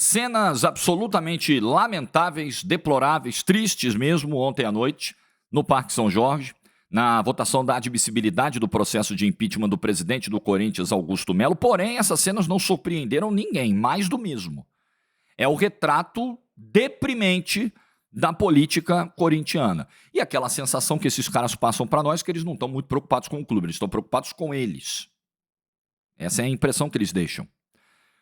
Cenas absolutamente lamentáveis, deploráveis, tristes mesmo, ontem à noite, no Parque São Jorge, na votação da admissibilidade do processo de impeachment do presidente do Corinthians, Augusto Melo. Porém, essas cenas não surpreenderam ninguém, mais do mesmo. É o retrato deprimente da política corintiana. E aquela sensação que esses caras passam para nós, que eles não estão muito preocupados com o clube, eles estão preocupados com eles. Essa é a impressão que eles deixam.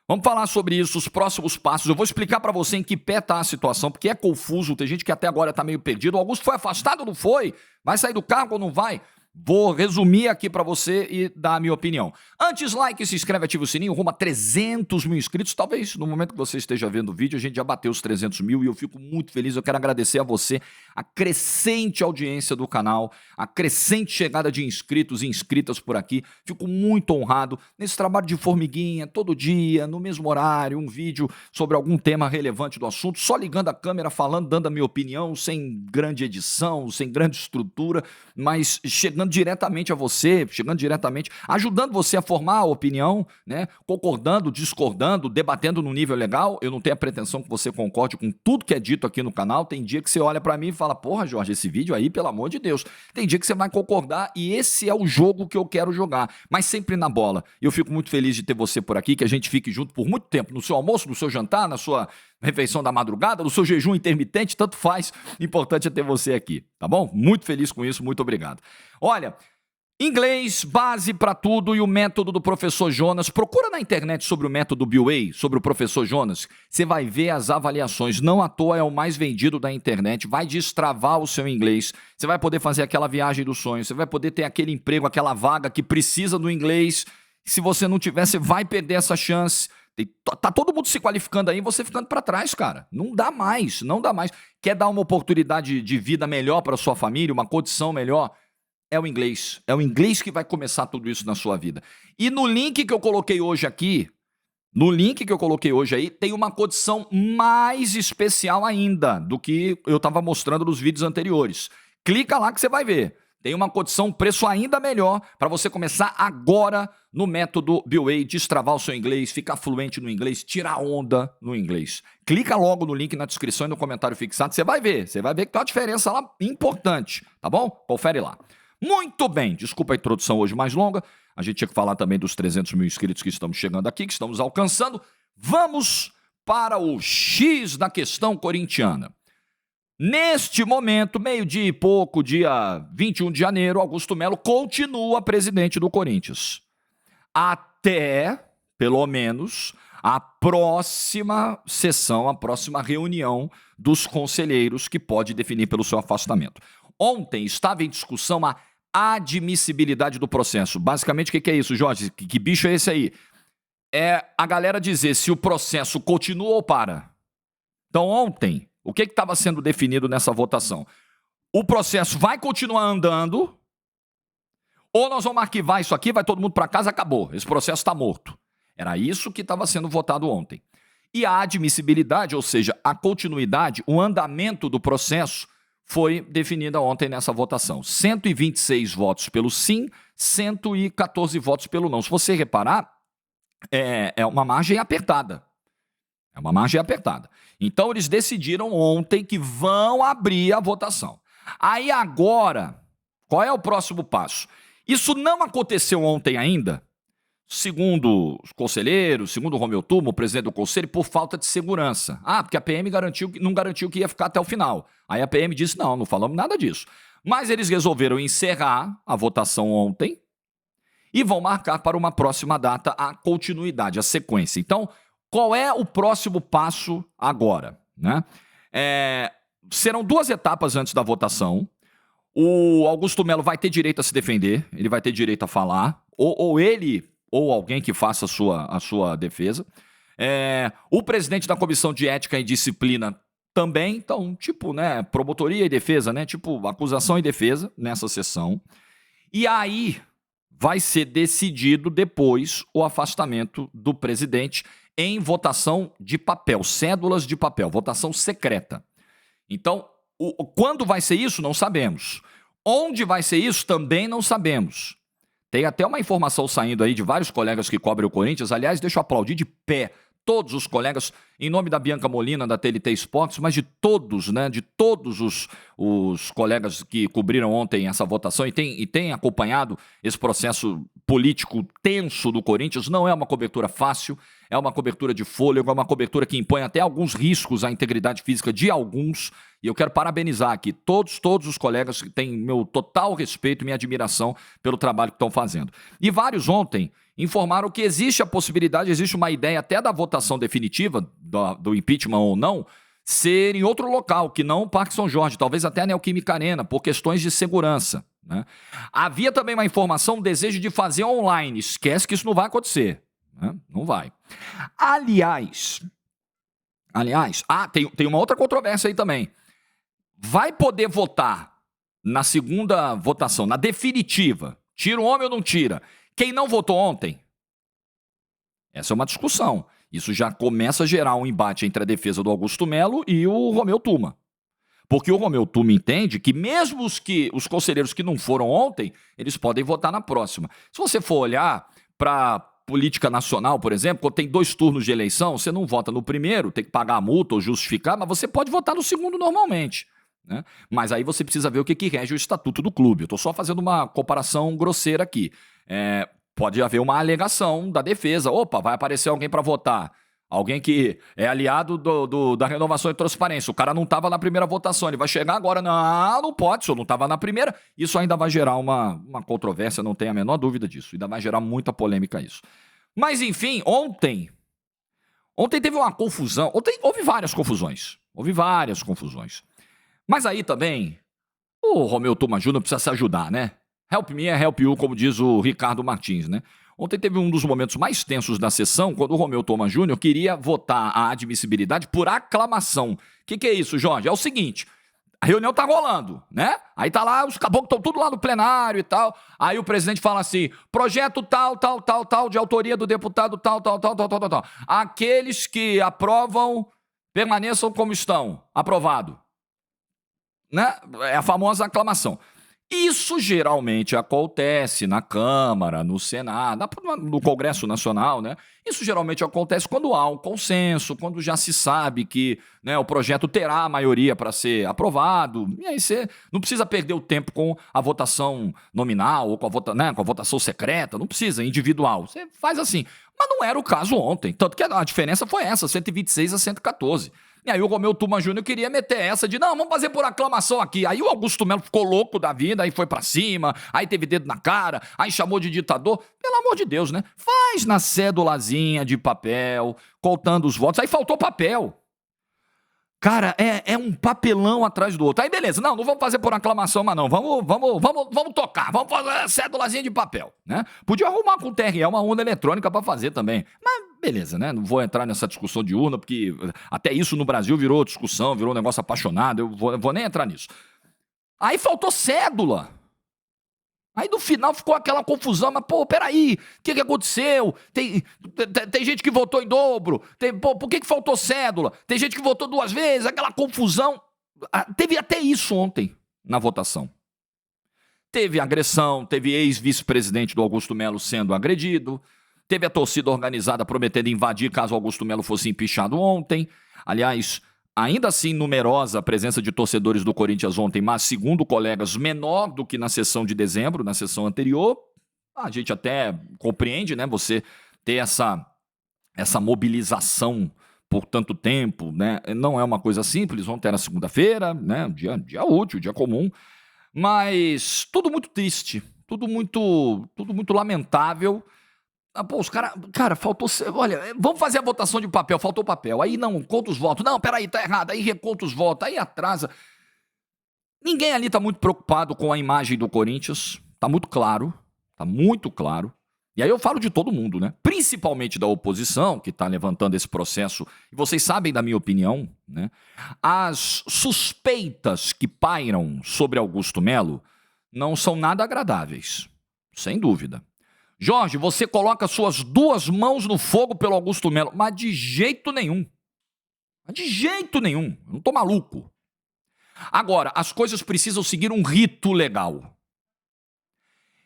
Vamos falar sobre isso, os próximos passos. Eu vou explicar para você em que pé está a situação, porque é confuso, tem gente que até agora está meio perdido. O Augusto foi afastado ou não foi? Vai sair do cargo ou não vai? Vou resumir aqui para você e dar a minha opinião. Antes, like, se inscreve, ativa o sininho, rumo a 300 mil inscritos. Talvez no momento que você esteja vendo o vídeo, a gente já bateu os 300 mil e eu fico muito feliz. Eu quero agradecer a você, a crescente audiência do canal, a crescente chegada de inscritos e inscritas por aqui. Fico muito honrado nesse trabalho de formiguinha, todo dia, no mesmo horário, um vídeo sobre algum tema relevante do assunto, só ligando a câmera, falando, dando a minha opinião, sem grande edição, sem grande estrutura, mas chegando diretamente a você, ajudando você a formar a opinião, né? Concordando, discordando, debatendo num nível legal. Eu não tenho a pretensão que você concorde com tudo que é dito aqui no canal. Tem dia que você olha pra mim e fala, porra, Jorge, esse vídeo aí, pelo amor de Deus. Tem dia que você vai concordar e esse é o jogo que eu quero jogar, mas sempre na bola. E eu fico muito feliz de ter você por aqui, que a gente fique junto por muito tempo, no seu almoço, no seu jantar, na sua refeição da madrugada, no seu jejum intermitente, tanto faz. Importante é ter você aqui, tá bom? Muito feliz com isso, muito obrigado. Olha, inglês, base para tudo e o método do professor Jonas. Procura na internet sobre o método BUA, sobre o professor Jonas. Você vai ver as avaliações. Não à toa é o mais vendido da internet. Vai destravar o seu inglês. Você vai poder fazer aquela viagem dos sonhos. Você vai poder ter aquele emprego, aquela vaga que precisa do inglês. Se você não tiver, você vai perder essa chance. Tá todo mundo se qualificando aí e você ficando para trás, cara. Não dá mais, não dá mais. Quer dar uma oportunidade de vida melhor para sua família, uma condição melhor? É o inglês. É o inglês que vai começar tudo isso na sua vida. E no link que eu coloquei hoje aqui, tem uma condição mais especial ainda do que eu estava mostrando nos vídeos anteriores. Clica lá que você vai ver. Tem uma condição, preço ainda melhor para você começar agora no método BUA, destravar o seu inglês, ficar fluente no inglês, tirar onda no inglês. Clica logo no link na descrição e no comentário fixado, você vai ver que tem uma diferença lá importante, tá bom? Confere lá. Muito bem, desculpa a introdução hoje mais longa, a gente tinha que falar também dos 300 mil inscritos que estamos chegando aqui, que estamos alcançando. Vamos para o X da questão corintiana. Neste momento, meio-dia e pouco, dia 21 de janeiro, Augusto Melo continua presidente do Corinthians. Até, pelo menos, a próxima sessão, a próxima reunião dos conselheiros que pode definir pelo seu afastamento. Ontem estava em discussão a admissibilidade do processo. Basicamente, o que é isso, Jorge? Que bicho é esse aí? É a galera dizer se o processo continua ou para. Então, ontem, o que estava sendo definido nessa votação? O processo vai continuar andando ou nós vamos arquivar isso aqui, vai todo mundo para casa, acabou. Esse processo está morto. Era isso que estava sendo votado ontem. E a admissibilidade, ou seja, a continuidade, o andamento do processo, foi definida ontem nessa votação. 126 votos pelo sim, 114 votos pelo não. Se você reparar, é uma margem apertada. É uma margem apertada. Então, eles decidiram ontem que vão abrir a votação. Aí agora, qual é o próximo passo? Isso não aconteceu ontem ainda, segundo os conselheiros, segundo o Romeu Turmo, o presidente do conselho, por falta de segurança. Porque a PM não garantiu que ia ficar até o final. Aí a PM disse, não falamos nada disso. Mas eles resolveram encerrar a votação ontem e vão marcar para uma próxima data a continuidade, a sequência. Então, qual é o próximo passo agora, né? Serão 2 etapas antes da votação. O Augusto Melo vai ter direito a se defender, ele vai ter direito a falar, ou ele ou alguém que faça a sua defesa. O presidente da Comissão de Ética e Disciplina também, então, promotoria e defesa, né? Acusação e defesa nessa sessão. E aí vai ser decidido depois o afastamento do presidente em votação de papel, cédulas de papel, votação secreta. Então, quando vai ser isso, não sabemos. Onde vai ser isso, também não sabemos. Tem até uma informação saindo aí de vários colegas que cobrem o Corinthians. Aliás, deixa eu aplaudir de pé todos os colegas, em nome da Bianca Molina, da TLT Esportes, mas de todos, né? De todos os colegas que cobriram ontem essa votação e têm acompanhado esse processo político tenso do Corinthians. Não é uma cobertura fácil, é uma cobertura de fôlego, é uma cobertura que impõe até alguns riscos à integridade física de alguns. E eu quero parabenizar aqui todos os colegas que têm meu total respeito e minha admiração pelo trabalho que estão fazendo. E vários ontem informaram que existe a possibilidade, existe uma ideia até da votação definitiva, do impeachment ou não, ser em outro local, que não o Parque São Jorge, talvez até a Neoquímica Arena, por questões de segurança, né? Havia também uma informação, um desejo de fazer online. Esquece que isso não vai acontecer, né? Não vai. Aliás, tem uma outra controvérsia aí também. Vai poder votar na segunda votação, na definitiva, tira o homem ou não tira? Quem não votou ontem? Essa é uma discussão. Isso já começa a gerar um embate entre a defesa do Augusto Melo e o Romeu Tuma. Porque o Romeu Tuma entende que mesmo os conselheiros que não foram ontem, eles podem votar na próxima. Se você for olhar para política nacional, por exemplo, quando tem 2 turnos de eleição, você não vota no primeiro, tem que pagar a multa ou justificar, mas você pode votar no segundo normalmente, né? Mas aí você precisa ver o que rege o estatuto do clube. Eu estou só fazendo uma comparação grosseira aqui. Pode haver uma alegação da defesa. Opa, vai aparecer alguém para votar. Alguém que é aliado da renovação e transparência. O cara não estava na primeira votação, ele vai chegar agora. Não pode, o senhor não estava na primeira. Isso ainda vai gerar uma controvérsia, não tenho a menor dúvida disso. Ainda vai gerar muita polêmica isso. Mas, enfim, ontem teve uma confusão. Ontem houve várias confusões. Mas aí também, o Romeu Tuma Júnior precisa se ajudar, né? Help me é help you, como diz o Ricardo Martins, né? Ontem teve um dos momentos mais tensos da sessão, quando o Romeu Tuma Júnior queria votar a admissibilidade por aclamação. O que é isso, Jorge? É o seguinte, a reunião tá rolando, né? Aí tá lá, os caboclos estão tudo lá no plenário e tal. Aí o presidente fala assim, projeto tal, de autoria do deputado tal. Aqueles que aprovam, permaneçam como estão. Aprovado. Né? É a famosa aclamação. Isso geralmente acontece na Câmara, no Senado, no Congresso Nacional, né? Isso geralmente acontece quando há um consenso, quando já se sabe que, né, o projeto terá a maioria para ser aprovado. E aí você não precisa perder o tempo com a votação nominal ou com a votação secreta, não precisa, individual. Você faz assim. Mas não era o caso ontem, tanto que a diferença foi essa, 126 a 114. E aí o Romeu Tuma Júnior queria meter essa de, não, vamos fazer por aclamação aqui. Aí o Augusto Melo ficou louco da vida, aí foi pra cima, aí teve dedo na cara, aí chamou de ditador. Pelo amor de Deus, né? Faz na cédulazinha de papel, contando os votos. Aí faltou papel. Cara, é um papelão atrás do outro. Aí beleza, não vamos fazer por aclamação, mas não. Vamos tocar, vamos fazer cédulazinha de papel, né? Podia arrumar com o TRE uma urna eletrônica pra fazer também. Mas beleza, né? Não vou entrar nessa discussão de urna, porque até isso no Brasil virou discussão, virou um negócio apaixonado. Eu vou nem entrar nisso. Aí faltou cédula. Aí no final ficou aquela confusão, mas pô, peraí, o que aconteceu? Tem gente que votou em dobro, por que faltou cédula? Tem gente que votou 2 vezes, aquela confusão. Teve até isso ontem na votação. Teve agressão, teve ex-vice-presidente do Augusto Melo sendo agredido, teve a torcida organizada prometendo invadir caso o Augusto Melo fosse empichado ontem. Aliás, ainda assim numerosa a presença de torcedores do Corinthians ontem, mas segundo colegas, menor do que na sessão de dezembro, na sessão anterior. A gente até compreende, né? Você ter essa mobilização por tanto tempo, né? Não é uma coisa simples. Ontem era segunda-feira, né? Dia útil, dia comum. Mas tudo muito triste, tudo muito lamentável. Pô, os caras, cara, faltou, olha, vamos fazer a votação de papel, faltou papel, aí não, conta os votos, não, peraí, tá errado, aí reconta os votos, aí atrasa. Ninguém ali tá muito preocupado com a imagem do Corinthians, tá muito claro, e aí eu falo de todo mundo, né, principalmente da oposição, que tá levantando esse processo, e vocês sabem da minha opinião, né, as suspeitas que pairam sobre Augusto Melo não são nada agradáveis, sem dúvida. Jorge, você coloca suas 2 mãos no fogo pelo Augusto Melo, mas de jeito nenhum. Eu não tô maluco. Agora, as coisas precisam seguir um rito legal.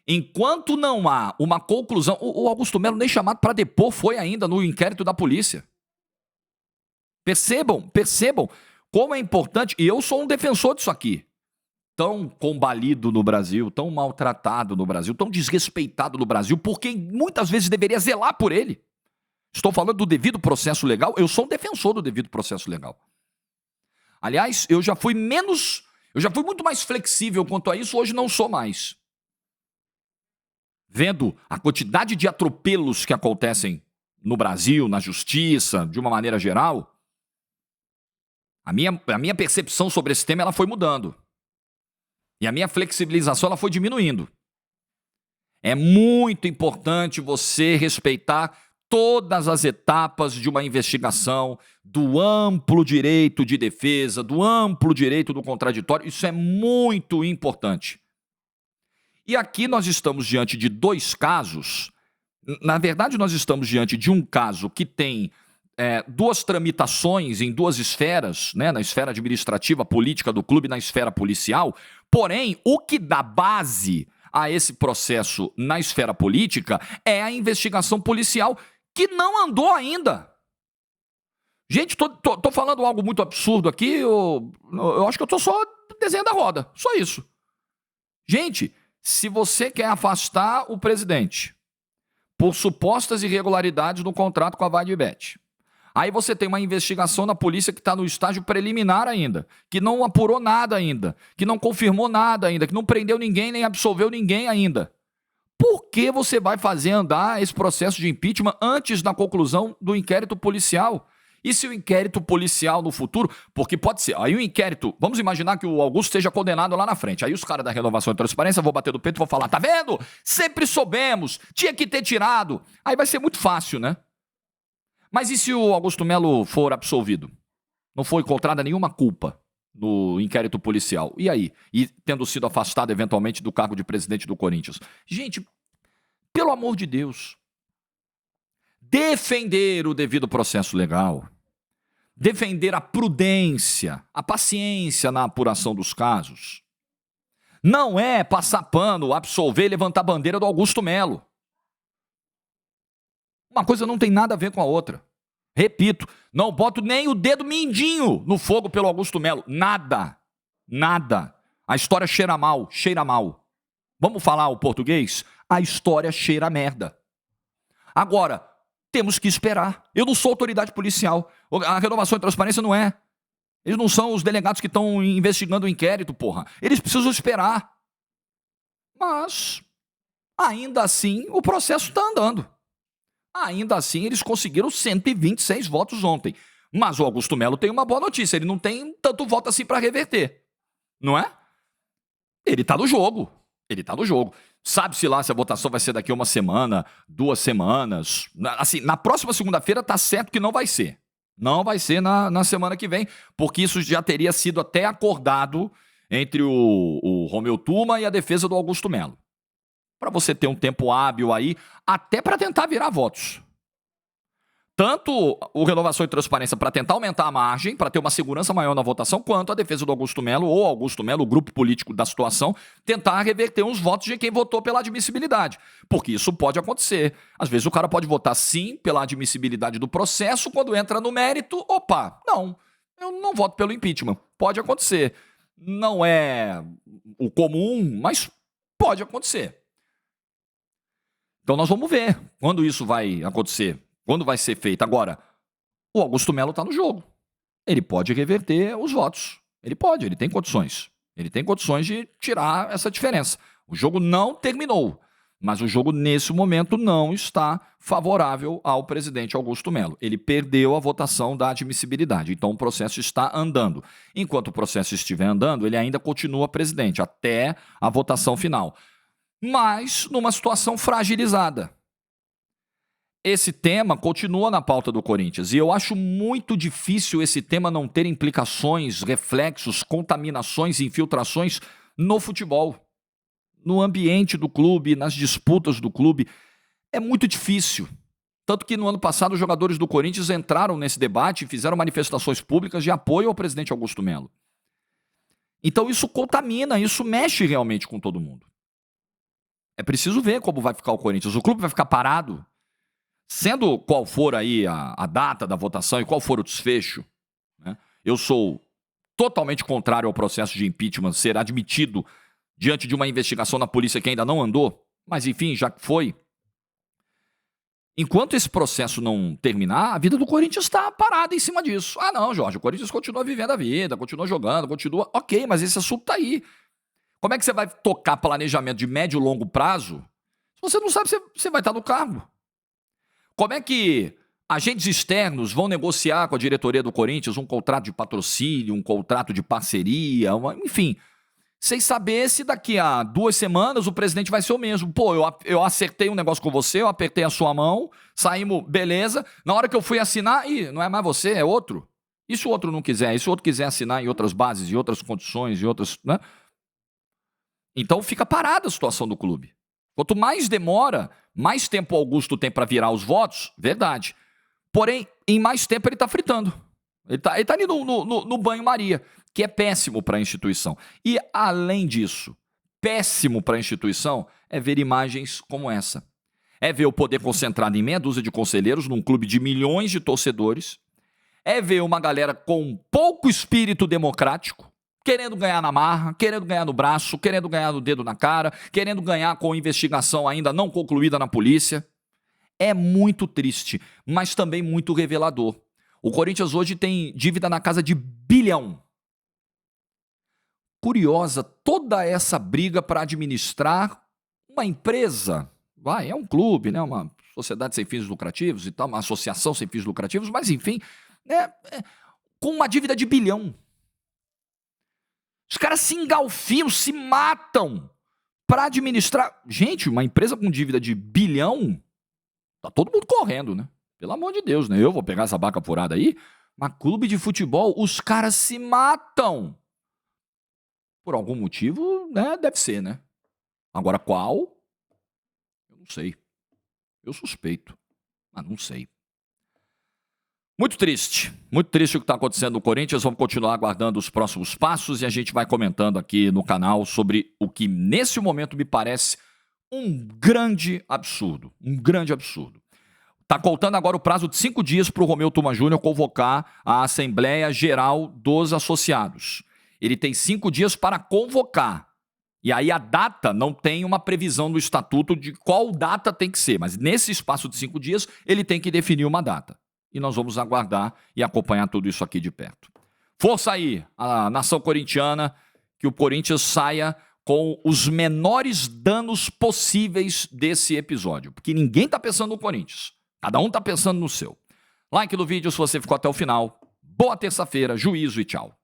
Enquanto não há uma conclusão, o Augusto Melo nem chamado para depor foi ainda no inquérito da polícia. Percebam como é importante, e eu sou um defensor disso aqui. Tão combalido no Brasil, tão maltratado no Brasil, tão desrespeitado no Brasil, por quem muitas vezes deveria zelar por ele. Estou falando do devido processo legal, eu sou um defensor do devido processo legal. Aliás, eu já fui muito mais flexível quanto a isso, hoje não sou mais. Vendo a quantidade de atropelos que acontecem no Brasil, na justiça, de uma maneira geral, a minha percepção sobre esse tema ela foi mudando. E a minha flexibilização ela foi diminuindo. É muito importante você respeitar todas as etapas de uma investigação, do amplo direito de defesa, do amplo direito do contraditório. Isso é muito importante. E aqui nós estamos diante de dois casos. Na verdade, nós estamos diante de um caso que tem duas tramitações em duas esferas, né, na esfera administrativa, política do clube, na esfera policial. Porém, o que dá base a esse processo na esfera política é a investigação policial que não andou ainda. Gente, tô falando algo muito absurdo aqui, eu acho que eu tô só desenhando a roda, só isso. Gente, se você quer afastar o presidente por supostas irregularidades no contrato com a Vai de Bet, aí você tem uma investigação na polícia que está no estágio preliminar ainda, que não apurou nada ainda, que não confirmou nada ainda, que não prendeu ninguém nem absolveu ninguém ainda. Por que você vai fazer andar esse processo de impeachment antes da conclusão do inquérito policial? E se o inquérito policial no futuro, porque pode ser, aí o inquérito, vamos imaginar que o Augusto esteja condenado lá na frente, aí os caras da Renovação e Transparência vão bater do peito e vão falar, tá vendo? Sempre soubemos, tinha que ter tirado. Aí vai ser muito fácil, né? Mas e se o Augusto Melo for absolvido? Não foi encontrada nenhuma culpa no inquérito policial. E aí? E tendo sido afastado eventualmente do cargo de presidente do Corinthians. Gente, pelo amor de Deus, defender o devido processo legal, defender a prudência, a paciência na apuração dos casos, não é passar pano, absolver e levantar a bandeira do Augusto Melo. Uma coisa não tem nada a ver com a outra. Repito, não boto nem o dedo mindinho no fogo pelo Augusto Melo. Nada. Nada. A história cheira mal, cheira mal. Vamos falar o português? A história cheira a merda. Agora, temos que esperar. Eu não sou autoridade policial. A Renovação e Transparência não é. Eles não são os delegados que estão investigando o inquérito, porra. Eles precisam esperar. Mas, ainda assim, o processo está andando. Ainda assim, eles conseguiram 126 votos ontem. Mas o Augusto Melo tem uma boa notícia. Ele não tem tanto voto assim para reverter. Não é? Ele está no jogo. Ele está no jogo. Sabe-se lá se a votação vai ser daqui a uma semana, 2 semanas. Assim, na próxima segunda-feira está certo que não vai ser. Não vai ser na semana que vem, porque isso já teria sido até acordado entre o Romeu Tuma e a defesa do Augusto Melo. Para você ter um tempo hábil aí, até para tentar virar votos. Tanto o Renovação e Transparência para tentar aumentar a margem, para ter uma segurança maior na votação, quanto a defesa do Augusto Melo, ou Augusto Melo, o grupo político da situação, tentar reverter uns votos de quem votou pela admissibilidade. Porque isso pode acontecer. Às vezes o cara pode votar sim pela admissibilidade do processo, quando entra no mérito, opa, não, eu não voto pelo impeachment. Pode acontecer. Não é o comum, mas pode acontecer. Então nós vamos ver quando isso vai acontecer, quando vai ser feito. Agora, o Augusto Melo está no jogo. Ele pode reverter os votos. Ele pode, ele tem condições. Ele tem condições de tirar essa diferença. O jogo não terminou, mas o jogo nesse momento não está favorável ao presidente Augusto Melo. Ele perdeu a votação da admissibilidade, então o processo está andando. Enquanto o processo estiver andando, ele ainda continua presidente até a votação final. Mas numa situação fragilizada. Esse tema continua na pauta do Corinthians e eu acho muito difícil esse tema não ter implicações, reflexos, contaminações, infiltrações no futebol, no ambiente do clube, nas disputas do clube. É muito difícil. Tanto que no ano passado os jogadores do Corinthians entraram nesse debate e fizeram manifestações públicas de apoio ao presidente Augusto Melo. Então isso contamina, isso mexe realmente com todo mundo. É preciso ver como vai ficar o Corinthians. O clube vai ficar parado? Sendo qual for aí a data da votação e qual for o desfecho, Eu sou totalmente contrário ao processo de impeachment ser admitido diante de uma investigação na polícia que ainda não andou, mas enfim, já que foi. Enquanto esse processo não terminar, a vida do Corinthians está parada em cima disso. Ah, não, Jorge, o Corinthians continua vivendo a vida, continua jogando, continua... Ok, mas esse assunto está aí. Como é que você vai tocar planejamento de médio e longo prazo se você não sabe se você vai estar no cargo? Como é que agentes externos vão negociar com a diretoria do Corinthians um contrato de patrocínio, um contrato de parceria, enfim... Sem saber se daqui a 2 semanas o presidente vai ser o mesmo. Pô, eu acertei um negócio com você, eu apertei a sua mão, saímos, beleza. Na hora que eu fui assinar, não é mais você, é outro. E se o outro não quiser? E se o outro quiser assinar em outras bases, em outras condições, em outras... né? Então fica parada a situação do clube. Quanto mais demora, mais tempo o Augusto tem para virar os votos, verdade. Porém, em mais tempo ele está fritando. Ele tá ali no banho-maria, que é péssimo para a instituição. E, além disso, péssimo para a instituição é ver imagens como essa. É ver o poder concentrado em meia dúzia de conselheiros num clube de milhões de torcedores. É ver uma galera com pouco espírito democrático, querendo ganhar na marra, querendo ganhar no braço, querendo ganhar no dedo na cara, querendo ganhar com investigação ainda não concluída na polícia. É muito triste, mas também muito revelador. O Corinthians hoje tem dívida na casa de bilhão. Curiosa toda essa briga para administrar uma empresa. É um clube, né? Uma sociedade sem fins lucrativos e tal, uma associação sem fins lucrativos, mas enfim, com uma dívida de bilhão. Os caras se engalfiam, se matam para administrar. Gente, uma empresa com dívida de bilhão, tá todo mundo correndo, né? Pelo amor de Deus, né? Eu vou pegar essa vaca furada aí, mas clube de futebol, os caras se matam. Por algum motivo, né? Deve ser, né? Agora qual? Eu não sei. Eu suspeito, mas não sei. Muito triste o que está acontecendo no Corinthians. Vamos continuar aguardando os próximos passos e a gente vai comentando aqui no canal sobre o que nesse momento me parece um grande absurdo. Um grande absurdo. Está contando agora o prazo de 5 dias para o Romeu Tuma Júnior convocar a Assembleia Geral dos Associados. Ele tem 5 dias para convocar. E aí a data não tem uma previsão do estatuto de qual data tem que ser. Mas nesse espaço de 5 dias, ele tem que definir uma data. E nós vamos aguardar e acompanhar tudo isso aqui de perto. Força aí, a nação corintiana, que o Corinthians saia com os menores danos possíveis desse episódio. Porque ninguém está pensando no Corinthians. Cada um está pensando no seu. Like no vídeo se você ficou até o final. Boa terça-feira, juízo e tchau.